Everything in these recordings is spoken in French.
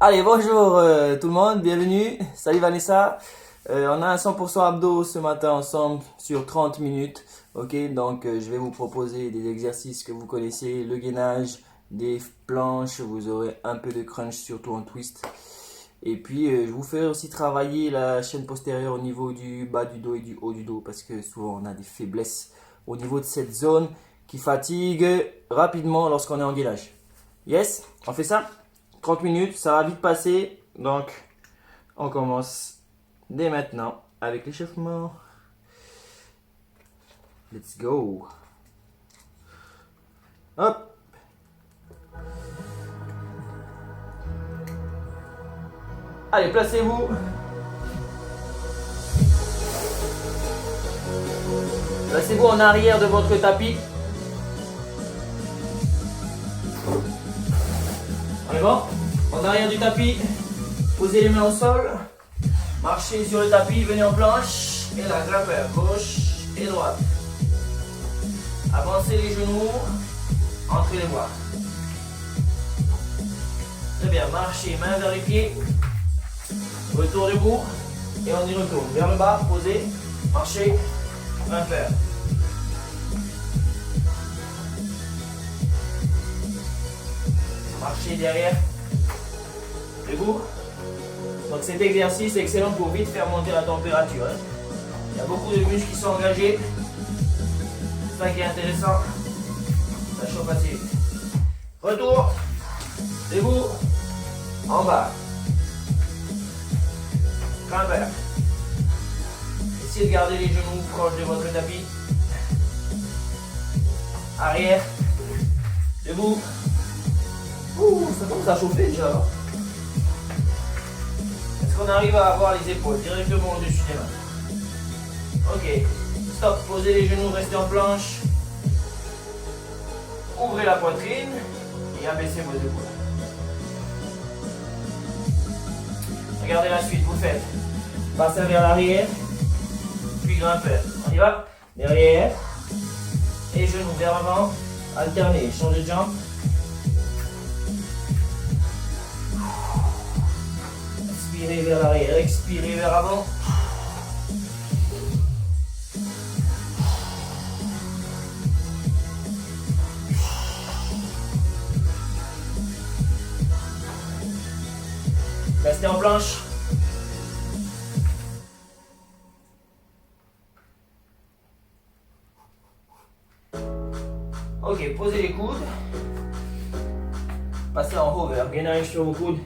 Allez, bonjour tout le monde, bienvenue. Salut Vanessa. On a un 100% abdos ce matin ensemble sur 30 minutes. Ok, donc je vais vous proposer des exercices que vous connaissez, le gainage, des planches, vous aurez un peu de crunch surtout en twist. Et puis je vous fais aussi travailler la chaîne postérieure au niveau du bas du dos et du haut du dos parce que souvent on a des faiblesses au niveau de cette zone qui fatigue rapidement lorsqu'on est en gainage. Yes, on fait ça? 30 minutes, ça va vite passer. Donc, on commence dès maintenant avec l'échauffement. Let's go. Hop. Allez, placez-vous. Placez-vous en arrière de votre tapis. On est bon? En arrière du tapis, posez les mains au sol, marchez sur le tapis, venez en planche, et là, grimpeur, gauche et droite. Avancez les genoux, entrez les bras. Très bien, marchez, main vers les pieds, retour debout, et on y retourne. Vers le bas, posez, marchez, grimpeur. Marchez derrière. Debout. Donc cet exercice est excellent pour vite faire monter la température. Il y a beaucoup de muscles qui sont engagés. C'est ça qui est intéressant. Ça chauffe assez vite. Retour. Debout. En bas. Grimpeur. Essayez de garder les genoux proches de votre tapis. Arrière. Debout. Ouh, ça commence à chauffer déjà. Est-ce qu'on arrive à avoir les épaules directement au-dessus des mains? Ok. Stop. Posez les genoux, restez en planche. Ouvrez la poitrine et abaissez vos épaules. Regardez la suite. Vous faites bassin vers l'arrière, puis grimpeur. On y va. Derrière et genoux vers avant. Alternez. Changez de jambe. Expirez vers l'arrière, expirez vers avant. Restez en planche. Ok, posez les coudes. Passez en hover, gainage sur vos coudes.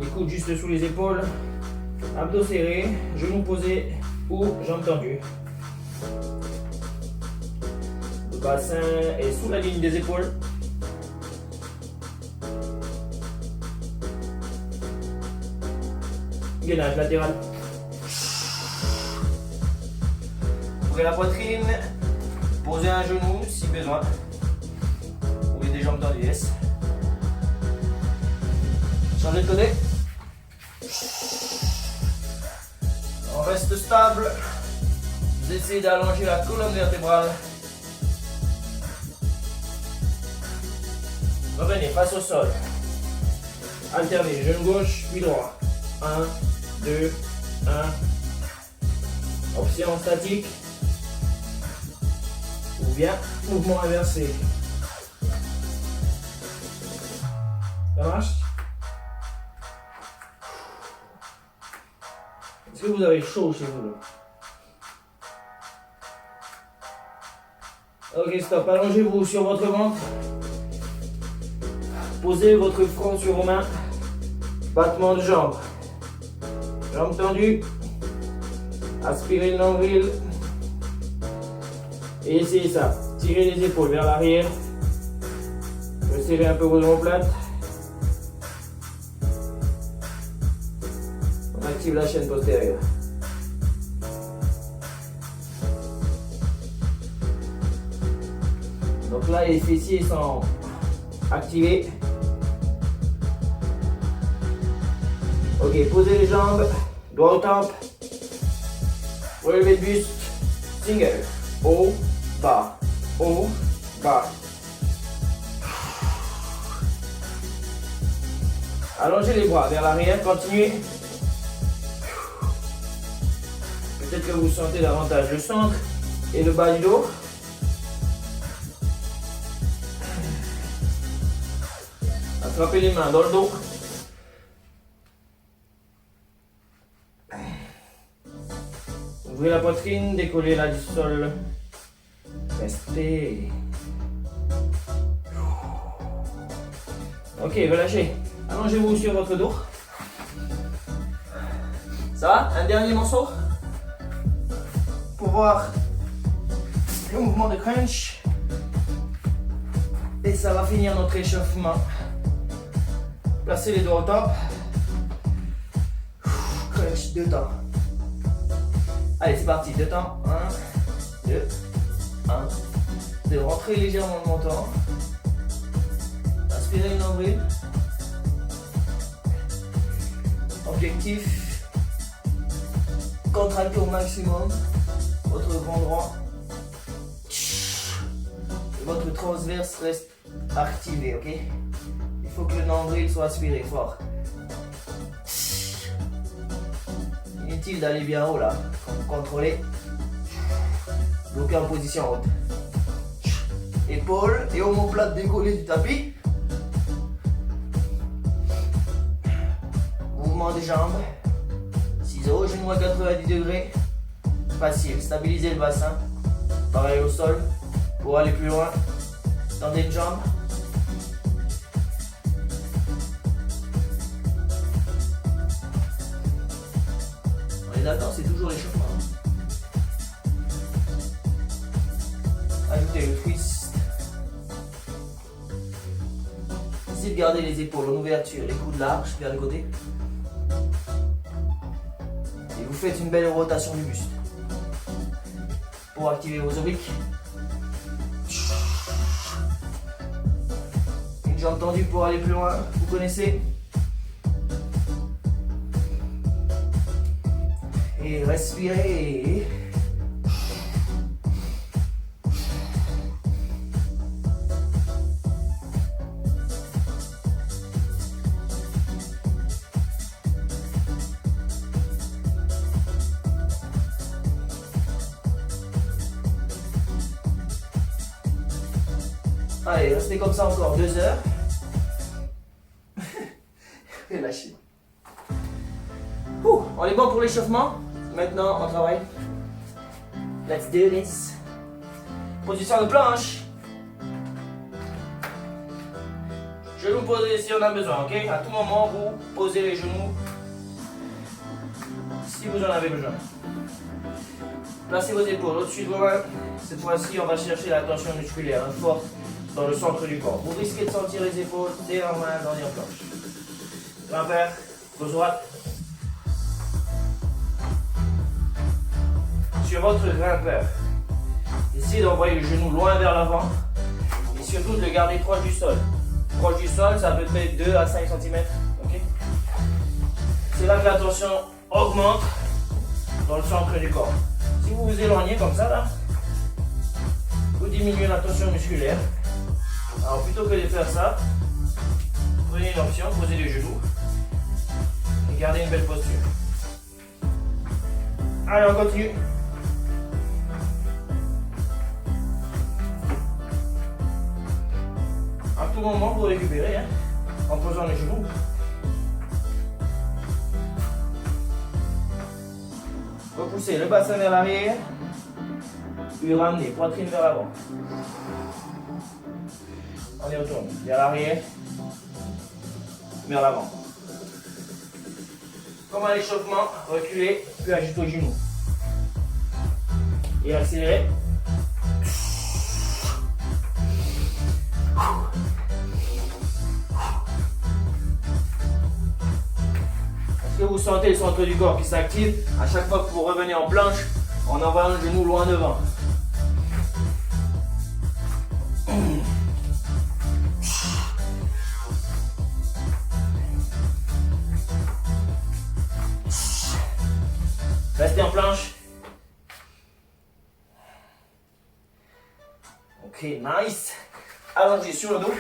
Les coudes juste sous les épaules, abdos serrés, genoux posés ou jambes tendues. Le bassin est sous la ligne des épaules. Gainage latéral. Ouvrez la poitrine, posez un genou si besoin. Ouvrez des jambes tendues, yes. Changez de côté. On reste stable. Vous essayez d'allonger la colonne vertébrale. Revenez face au sol. Alternez, genou gauche puis droit. 1, 2, 1. Option statique. Ou bien mouvement inversé. Ça marche? Est-ce que vous avez chaud chez vous là? Ok, stop. Allongez-vous sur votre ventre. Posez votre front sur vos mains. Battement de jambes. Jambes tendues. Aspirez le nombril. Et essayez ça. Tirez les épaules vers l'arrière. Resserrez un peu vos omoplates. On active la chaîne postérieure. Donc là, les fessiers sont activés. Ok, posez les jambes, doigts aux tempes. Relevez le buste. Single. Haut, bas. Haut, bas. Allongez les bras vers l'arrière, continuez. Peut-être que vous sentez davantage le centre et le bas du dos. Attrapez les mains dans le dos. Ouvrez la poitrine, décollez la du sol. Restez. Ok, relâchez. Allongez-vous sur votre dos. Ça va? Un dernier morceau pour voir le mouvement de crunch. Et ça va finir notre échauffement. Placez les doigts au top. Crunch, 2 temps. Allez, c'est parti. 2 temps. 1, 2, 1, 2. Rentrez légèrement le menton. Inspirez le nombril. Objectif, contractez au maximum votre grand droit. Et votre transverse reste activé, ok? Il faut que le nombril soit aspiré fort. Inutile d'aller bien haut là. Contrôlez. Bloquez en position haute. Épaules et omoplate décollées du tapis. Mouvement des jambes. Ciseaux, genoux à 90 degrés. Facile. Stabilisez le bassin. Pareil au sol. Pour aller plus loin. Tendez une jambe. On est d'accord, c'est toujours l'échauffement. Ajoutez le twist. Essayez de garder les épaules en ouverture, les coudes larges vers le côté. Et vous faites une belle rotation du buste. Pour activer vos obliques. Une jambe tendue pour aller plus loin, vous connaissez. Et respirez. Allez, restez comme ça encore 2 heures. Relâchez. On est bon pour l'échauffement. Maintenant, on travaille. Let's do this. Position de planche. Genoux posés si on a besoin, ok? À tout moment, vous posez les genoux si vous en avez besoin. Placez vos épaules au-dessus de vos mains. Cette fois-ci, on va chercher la tension musculaire forte dans le centre du corps. Vous risquez de sentir les épaules dès en main dans les planches. Grimpeur, gauche droite. Sur votre grimpeur, essayez d'envoyer le genou loin vers l'avant et surtout de le garder proche du sol. Proche du sol, c'est à peu près 2 à 5 cm. Okay? C'est là que la tension augmente dans le centre du corps. Si vous vous éloignez comme ça, là, vous diminuez la tension musculaire. Alors plutôt que de faire ça, prenez une option, posez les genoux et gardez une belle posture. Allez, on continue. À tout moment, vous récupérez hein, en posant les genoux. Repoussez le bassin vers l'arrière, puis ramenez poitrine vers l'avant. On y retourne vers l'arrière, vers l'avant. Comme à l'échauffement, reculez, puis ajoutez aux genoux. Et accélérez. Est-ce que vous sentez le centre du corps qui s'active à chaque fois que vous revenez en planche en envoyant le genou loin devant? Restez en planche. Ok, nice. Allongez sur le dos.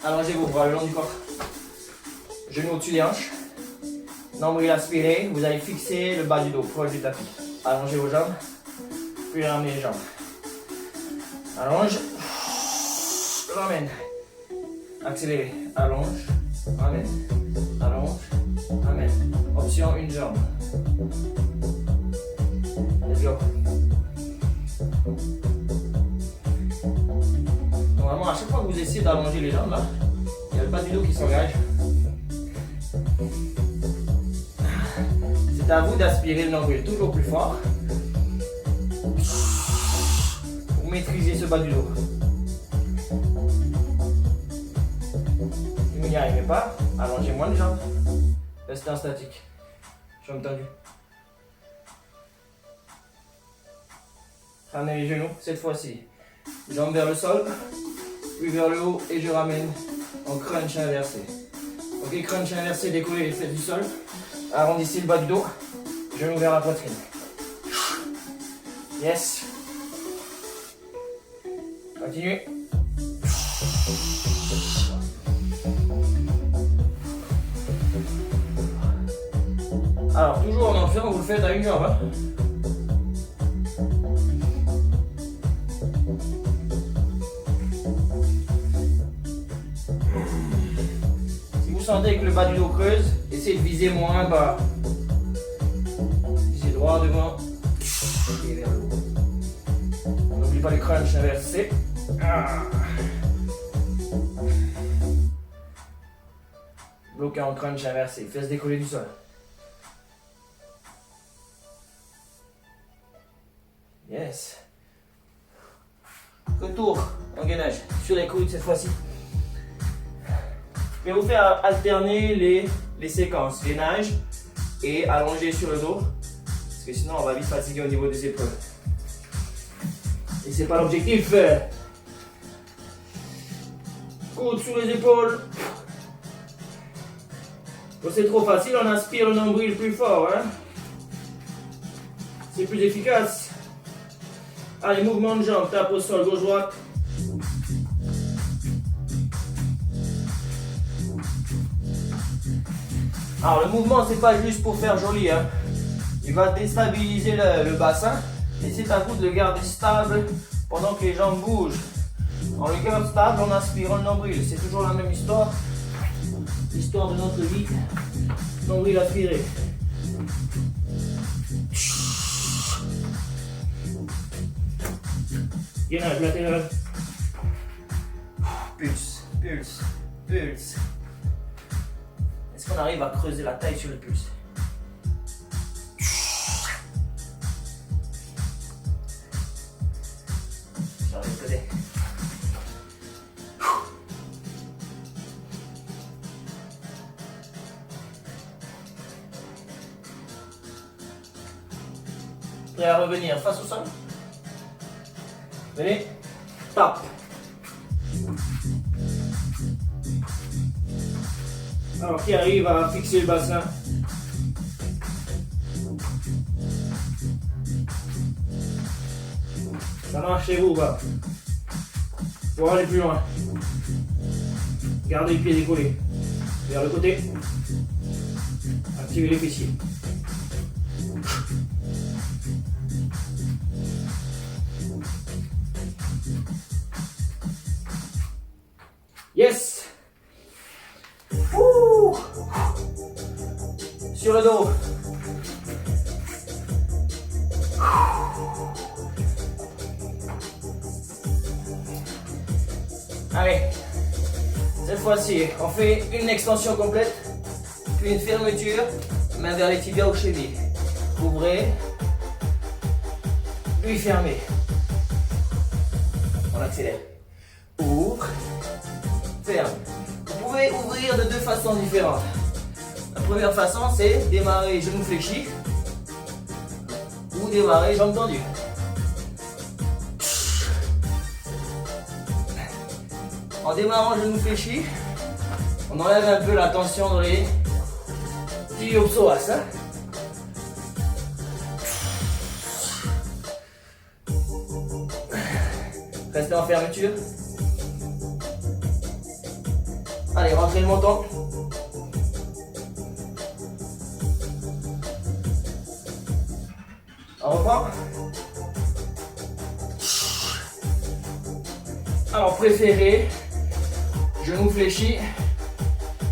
Allongez vos bras le long du corps. Genoux au-dessus des hanches. Nombril aspiré. Vous allez fixer le bas du dos, proche du tapis. Allongez vos jambes. Puis ramenez les jambes. Allonge. Ramène. Accélérez. Allonge. Ramène. Allonge. Ramène. Option une jambe. Let's go. Normalement, à chaque fois que vous essayez d'allonger les jambes, là, il y a le bas du dos qui s'engage. C'est à vous d'aspirer le nombril toujours plus fort pour maîtriser ce bas du dos. Si vous n'y arrivez pas, allongez moins les jambes. Restez en statique. Jambes tendues. Ramenez les genoux, cette fois-ci. Jambes vers le sol, puis vers le haut et je ramène en crunch inversé. Ok, crunch inversé, décollez les fesses du sol. Arrondissez le bas du dos, genoux vers la poitrine. Yes. Continuez. Alors, toujours en enfiant, vous le faites à une jambe. Hein. Si vous sentez que le bas du dos creuse, essayez de viser moins bas. Visez droit devant et vers le haut. N'oubliez pas le crunch inversé. Bloqué en crunch inversé, fesses décollées du sol. Yes. Retour en gainage sur les coudes cette fois-ci. Je vais vous faire alterner les séquences gainage et allonger sur le dos. Parce que sinon on va vite fatiguer au niveau des épaules. Et c'est pas l'objectif. Coude sous les épaules. Quand c'est trop facile, on aspire le nombril plus fort. Hein? C'est plus efficace. Allez, mouvement de jambes, tape au sol, gauche-droite. Alors le mouvement, c'est pas juste pour faire joli. Hein. Il va déstabiliser le bassin. Et c'est à vous de le garder stable pendant que les jambes bougent. En le garde stable en aspirant le nombril. C'est toujours la même histoire. L'histoire de notre vie. Nombril aspiré. Gainage latéral. Pulse, pulse, pulse. Est-ce qu'on arrive à creuser la taille sur le pulse? Sur le côté. Prêt à revenir face au sol? Venez, tape. Alors qui arrive à fixer le bassin? Ça marche chez vous ou pas? Pour aller plus loin. Gardez le pied décollé. Vers le côté. Activez les fessiers. Yes. Ouh. Sur le dos. Allez. Cette fois-ci, on fait une extension complète, puis une fermeture, main vers les tibias ou chevilles. Ouvrez, puis fermez. On accélère. Ouvre. Ferme. Vous pouvez ouvrir de deux façons différentes. La première façon, c'est démarrer genoux fléchis ou démarrer jambes tendues. En démarrant genoux fléchis, on enlève un peu la tension dans les iliopsoas. Hein? Restez en fermeture. Allez, rentrez le menton. On reprend. Alors, préféré, genou fléchi.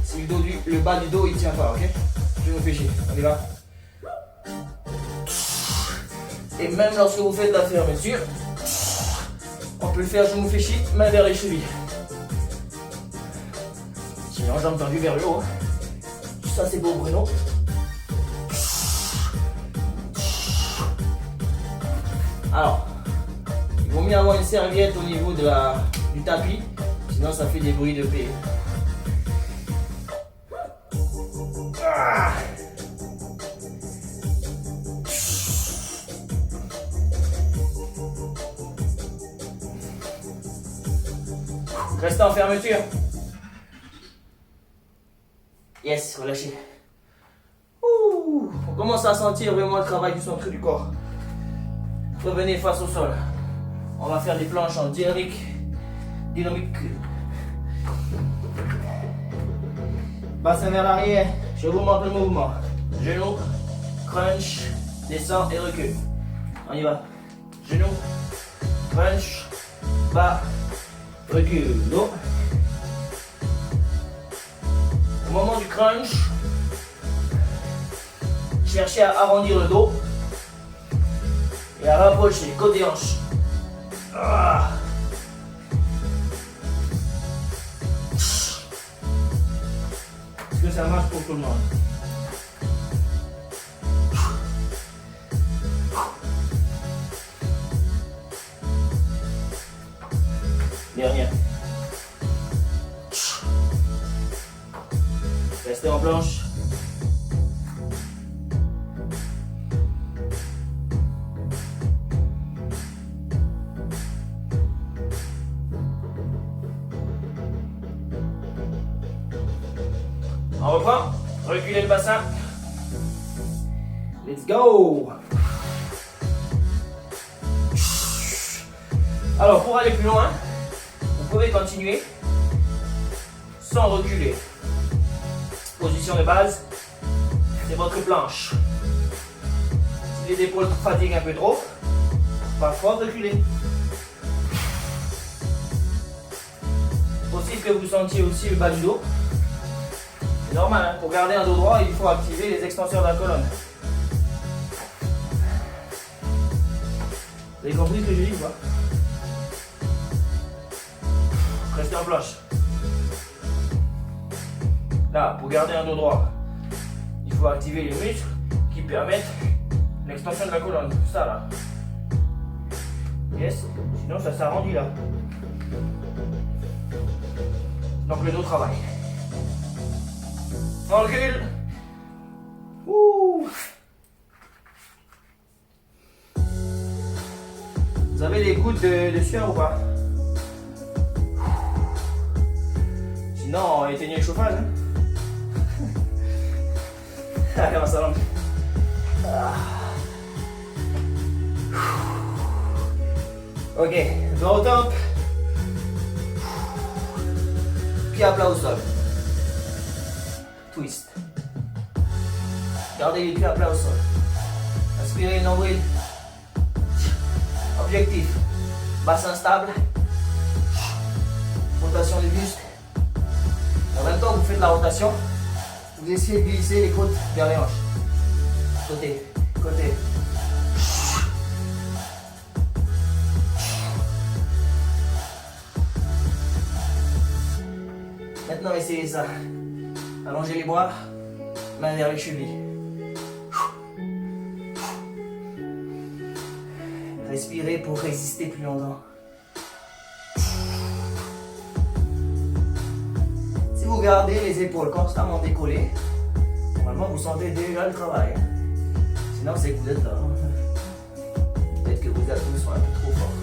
Si le bas du dos il tient pas, ok? Genou fléchi, on y va. Et même lorsque vous faites la fermeture, on peut le faire genou fléchi, main vers les chevilles. Sinon, jambes tendues vers le haut. Ça, c'est beau, Bruno. Alors, il vaut mieux avoir une serviette au niveau du tapis, sinon ça fait des bruits de paix. Restez en fermeture. Yes, relâchez. Ouh, on commence à sentir vraiment le travail du centre du corps. Revenez face au sol. On va faire des planches en dynamique. Bassin vers l'arrière. Je vous montre le mouvement. Genou, crunch, descend et recule. On y va. Genou, crunch, bas, recule. Dos. Au moment du crunch, cherchez à arrondir le dos et à rapprocher côte des hanches. Ah. Est-ce que ça marche pour tout le monde? Dernière. Restez en planche. On reprend. Reculez le bassin. Let's go. Alors, pour aller plus loin, vous pouvez continuer sans reculer. Position de base, c'est votre planche. Si les épaules fatiguent un peu trop, parfois reculez. Possible que vous sentiez aussi le bas du dos. C'est normal, hein? Pour garder un dos droit, il faut activer les extenseurs de la colonne. Vous avez compris ce que je dis ou pas? Restez en planche. Là, pour garder un dos droit, il faut activer les muscles qui permettent l'extension de la colonne. Ça là. Yes. Sinon, ça s'arrondit là. Donc le dos travaille. On recule. Ouh. Vous avez les gouttes de sueur ou pas? Sinon, éteignez le chauffage. Hein. Allez, on s'allonge. Ok, doigt au top. Pied à plat au sol. Twist. Gardez les pieds à plat au sol. Inspirez le nombril. Objectif. Bassin stable. Rotation du buste. En même temps que vous faites la rotation, vous essayez de glisser les côtes vers les hanches. Côté, côté. Maintenant, essayez ça. Allongez les bras, main vers les chevilles. Respirez pour résister plus longtemps. Si vous gardez les épaules constamment décollées, normalement vous sentez déjà le travail. Sinon, c'est que vous êtes là. Peut-être que vos abdos sont un peu trop forts.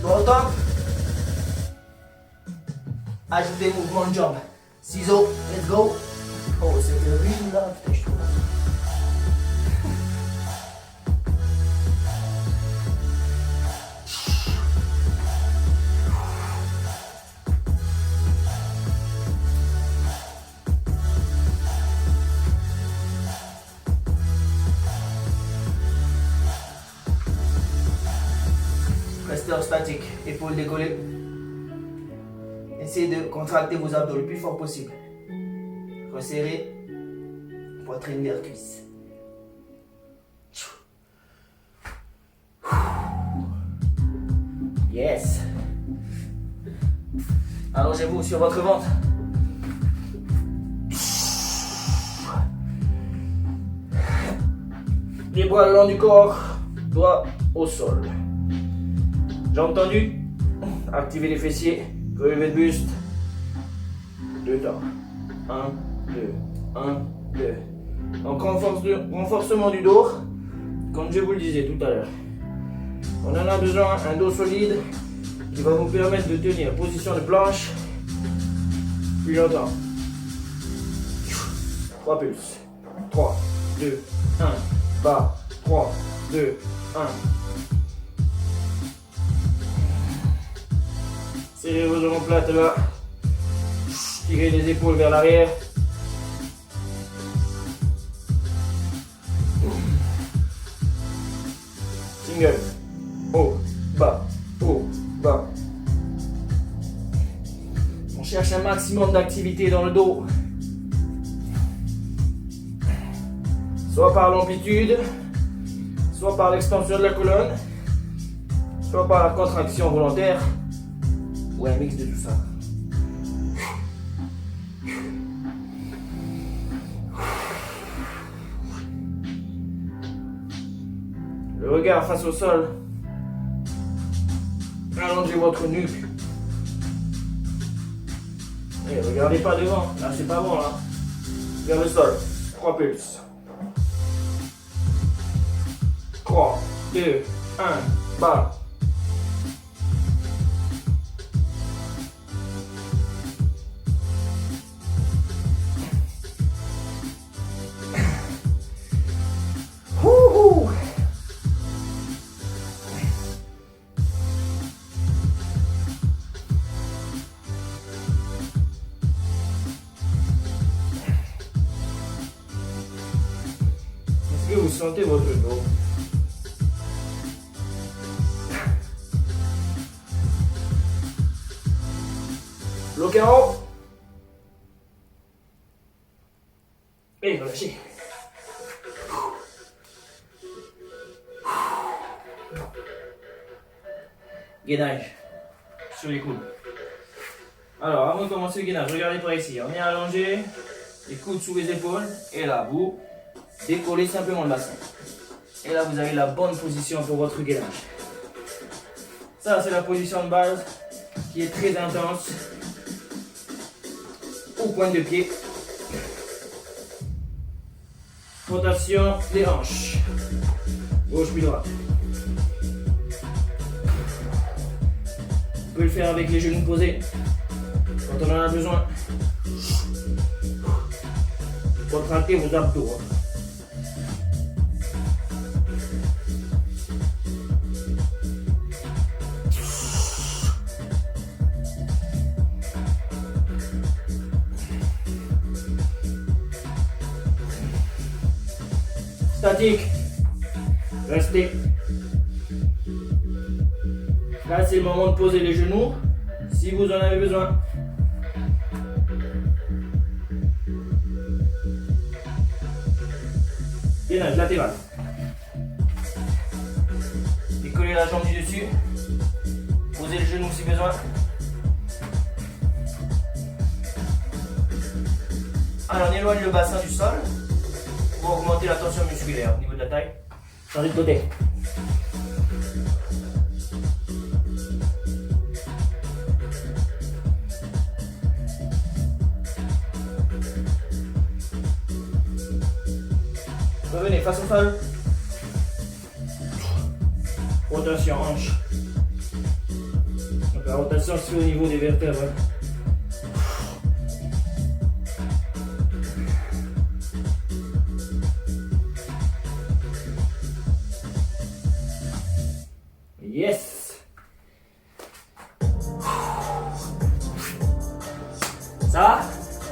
Au top. Ajoutez mouvement de jambes. Ciseaux, let's go. Oh, c'est le real là, putain, je trouve. hamster statique, épaules décollées. Essayez de contracter vos abdos le plus fort possible. Resserrez, poitrine vers cuisse. Yes. Allongez-vous sur votre ventre. Les bras le long du corps, doigts au sol. Jambes tendues. Activez les fessiers. Relevez le buste. 2 temps. 1, 2, 1, 2. Donc renforcement du dos, comme je vous le disais tout à l'heure. On en a besoin, un dos solide qui va vous permettre de tenir position de planche plus longtemps. 3 pulses. 3, 2, 1. Bas. 3, 2, 1. Serrez vos omoplates là. Tirez les épaules vers l'arrière. Single. Haut, bas, haut, bas. On cherche un maximum d'activité dans le dos. Soit par l'amplitude, soit par l'extension de la colonne, soit par la contraction volontaire, ou un mix de tout ça. Le regard face au sol. Allongez votre nuque. Et regardez pas devant, là c'est pas bon là. Vers le sol. 3 pulses. 3, 2, 1, bas. Est-ce que vous sentez votre dos? Bloquez en haut. Et relâchez. Gainage sur les coudes. Alors, avant de commencer le gainage, regardez par ici. On est allongé, les coudes sous les épaules. Et là, vous décollez simplement le bassin. Et là, vous avez la bonne position pour votre gainage. Ça, c'est la position de base qui est très intense. Au point de pied. Rotation des hanches. Gauche puis droite. Vous pouvez le faire avec les genoux posés quand on en a besoin. Contractez vos abdos. Statique. Restez. Là, c'est le moment de poser les genoux, si vous en avez besoin. Gainage latéral. Décollez la jambe du dessus. Posez le genou si besoin. Alors, on éloigne le bassin du sol pour augmenter la tension musculaire au niveau de la taille. Changez de côté. Revenez face au sol. Rotation hanche. Donc la rotation c'est au niveau des vertèbres. Yes. Ça va?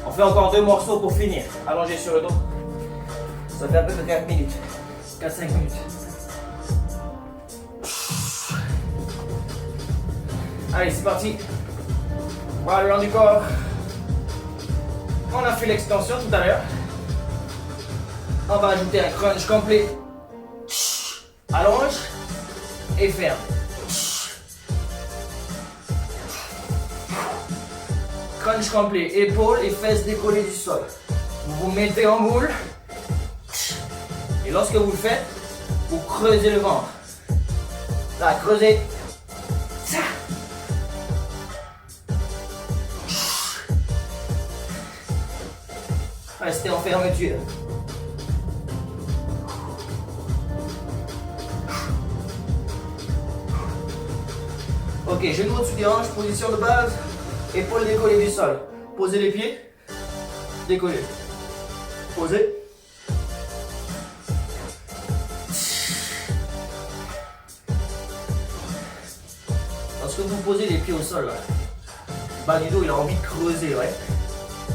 On fait encore 2 morceaux pour finir. Allongé sur le dos. Ça fait à peu près 4 minutes. 4-5 minutes. Allez, c'est parti. Voilà le long du corps. On a fait l'extension tout à l'heure. On va ajouter un crunch complet. Allonge et ferme. Crunch complet, épaules et fesses décollées du sol. Vous vous mettez en boule. Et lorsque vous le faites, vous creusez le ventre. Là, creusez. Restez en fermeture. Ok, genou au-dessus des hanches, position de base, épaules décollées du sol. Posez les pieds, décollez. Posez. Lorsque vous posez les pieds au sol, là, le bas du dos il a envie de creuser, ouais.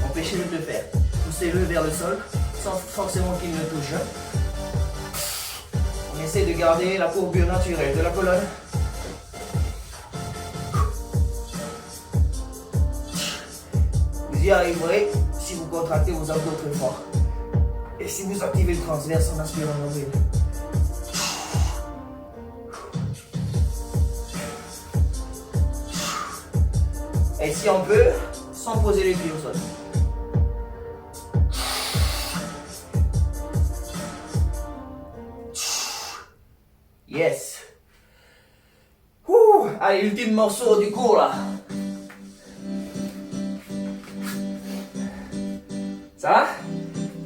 Empêchez-le de le faire. Poussez-le vers le sol, sans forcément qu'il ne touche. On essaie de garder la courbure naturelle de la colonne. Vous y arriverez si vous contractez vos abdos très fort. Et si vous activez le transverse en inspirant le nombril. Et si on peut, sans poser les pieds au sol. Yes. Ouh, allez, ultime morceau du cours là. Ça va?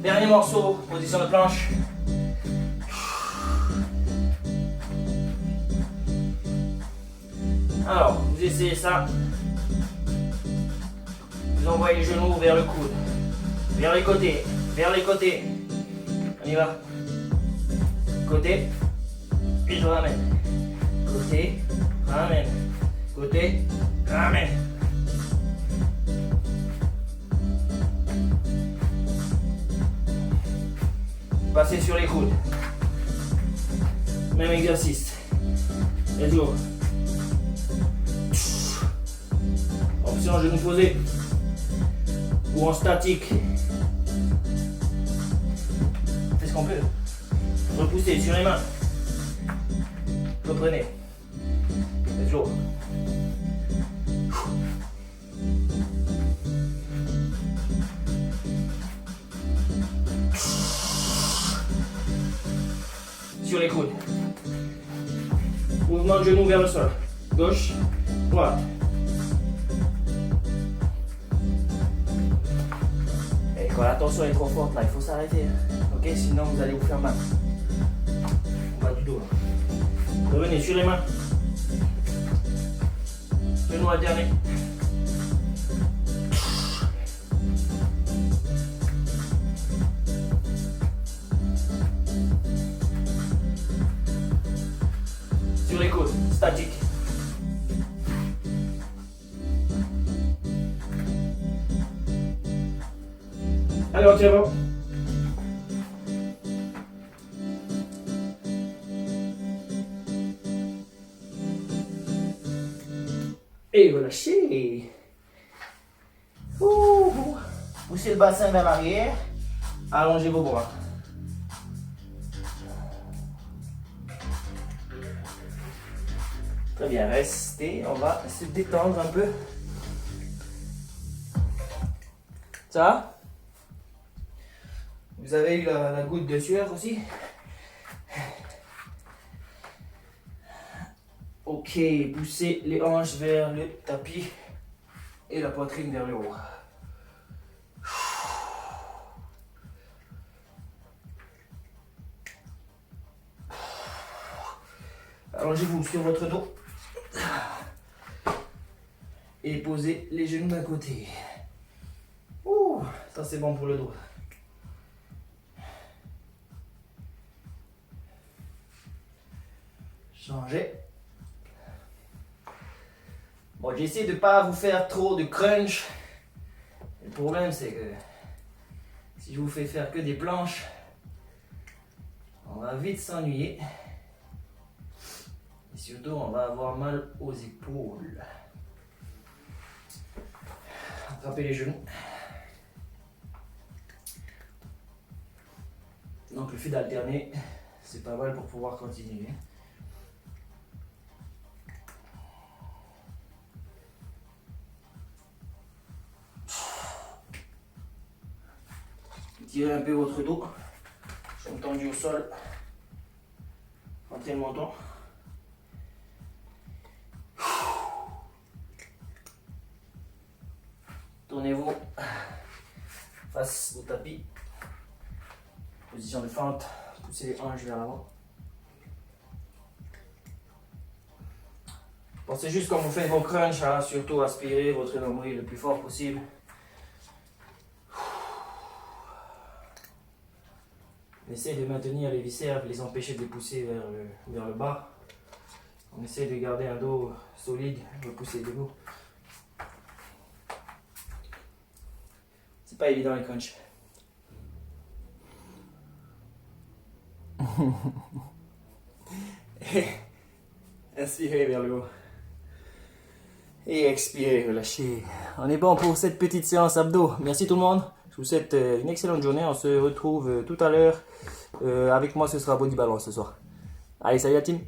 Dernier morceau, position de planche. Alors, vous essayez ça. Vous envoyez les genoux vers le coude. Vers les côtés. Vers les côtés. On y va. Côté. Et je ramène. Côté. Ramène. Côté. Ramène. Passez sur les coudes. Même exercice. Let's go. Option genou posé. Ou en statique. Fais ce qu'on peut. Repoussez sur les mains. Reprenez. Let's go. Sur les coudes. Mouvement de genou vers le sol. Gauche, droite. Et quand la tension est trop forte, là, il faut s'arrêter. Ok, sinon vous allez vous faire mal. En bas du dos. Là. Revenez sur les mains. Genou alterné. Sur les côtes, statique. Allez, on tient bon. Et relâchez. Poussez le bassin vers l'arrière. Allongez vos bras. Très bien, restez. On va se détendre un peu. Ça va? Vous avez eu la goutte de sueur aussi? Ok, poussez les hanches vers le tapis et la poitrine vers le haut. Allongez-vous sur votre dos et posez les genoux d'un côté. Ouh, ça c'est bon pour le dos. Changez. Bon, j'essaie de ne pas vous faire trop de crunch. Le problème c'est que si je vous fais faire que des planches, on va vite s'ennuyer. Et surtout, on va avoir mal aux épaules. Attrapez les genoux. Donc le fait d'alterner, c'est pas mal pour pouvoir continuer. Tirez un peu votre dos, jambes tendues au sol. Rentrez le menton. Tournez-vous face au tapis. Position de fente, poussez les hanches vers l'avant. Pensez juste quand vous faites vos crunchs à surtout aspirer votre nombril le plus fort possible. Essayez de maintenir les viscères, les empêcher de les pousser vers le bas. On essaie de garder un dos solide, repousser debout. C'est pas évident les crunchs. Inspirez vers le haut. Et expirez, relâchez. On est bon pour cette petite séance abdos. Merci tout le monde. Je vous souhaite une excellente journée. On se retrouve tout à l'heure. Avec moi, ce sera Body Balance ce soir. Allez, salut la team.